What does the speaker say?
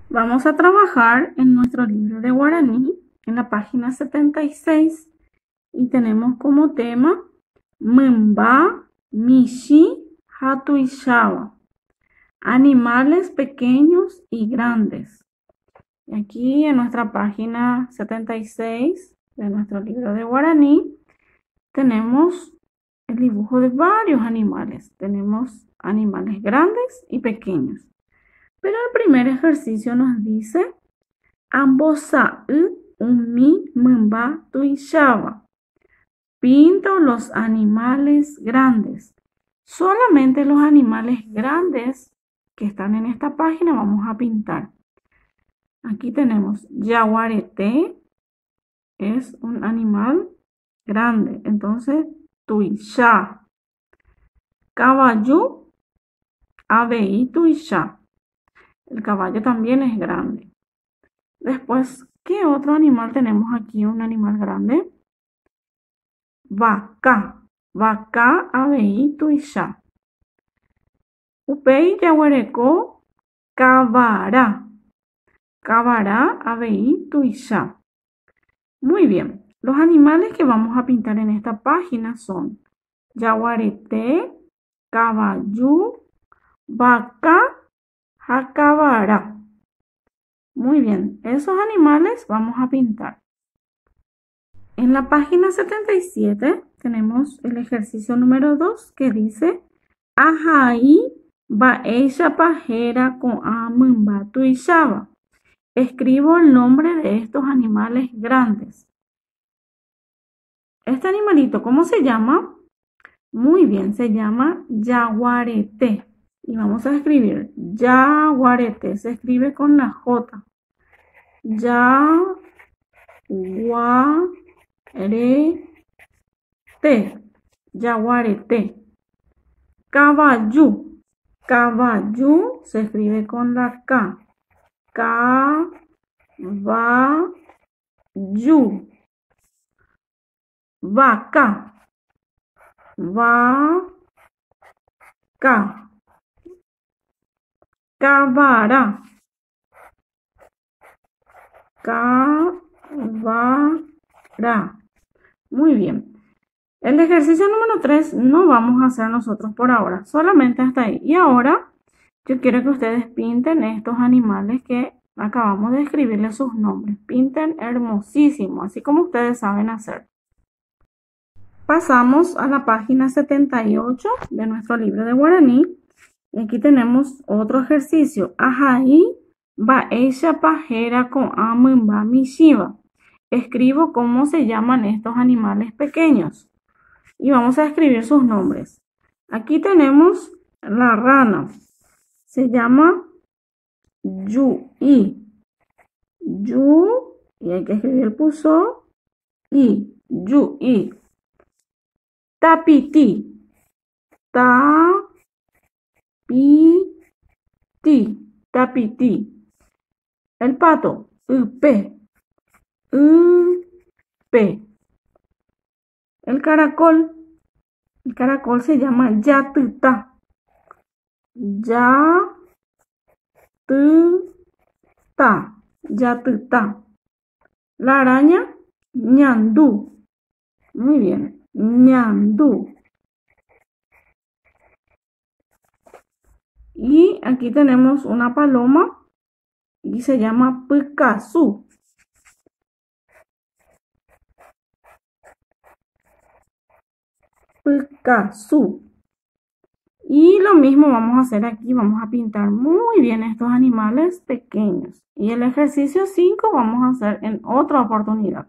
Vamos a trabajar en nuestro libro de guaraní en la página 76 y tenemos como tema Mamba, Mishi, Hatuishaba, animales pequeños y grandes. Y aquí en nuestra página 76 de nuestro libro de guaraní tenemos el dibujo de varios animales. Tenemos animales grandes y pequeños. Pero el primer ejercicio nos dice Ambosa umi mumba tuishaba. Pinto los animales grandes. Solamente los animales grandes que están en esta página vamos a pintar. Aquí tenemos yaguareté, es un animal grande. Entonces, tuisha. Caballo, abei tuisha. El caballo también es grande. Después, ¿qué otro animal tenemos aquí? Un animal grande. Vaca. Vaca, abei tuisha. Upei yaguareco, cabara. Cabara, abei tuisha. Muy bien. Los animales que vamos a pintar en esta página son yaguareté, caballo, vaca, jacabara. Muy bien, esos animales vamos a pintar. En la página 77 tenemos el ejercicio número 2 que dice Ajaí baeya pajera con amumba tuishaba. Escribo el nombre de estos animales grandes. Este animalito, ¿cómo se llama? Muy bien, se llama yaguareté. Y vamos a escribir yaguareté. Se escribe con la J. Yaguareté. Caballo. Caballo se escribe con la K. Caballo. Vaca. Vaca. Cabara. Cabara. Muy bien. El ejercicio número 3 no vamos a hacer nosotros por ahora, solamente hasta ahí. Y ahora yo quiero que ustedes pinten estos animales que acabamos de escribirles sus nombres. Pinten hermosísimo, así como ustedes saben hacer. Pasamos a la página 78 de nuestro libro de guaraní. Y aquí tenemos otro ejercicio. Ajaí baeya pajera con amumba mishiva. Escribo cómo se llaman estos animales pequeños. Y vamos a escribir sus nombres. Aquí tenemos la rana. Se llama Yui. Yu, y hay que escribir el puso I. Yui. Tapiti. Tapiti. El pato. Upe. El caracol se llama yatuta. Yatuta. La araña, ñandú. Muy bien, ñandú. Y aquí tenemos una paloma y se llama Picasso. Picasso. Y lo mismo vamos a hacer aquí, vamos a pintar muy bien estos animales pequeños. Y el ejercicio 5 vamos a hacer en otra oportunidad.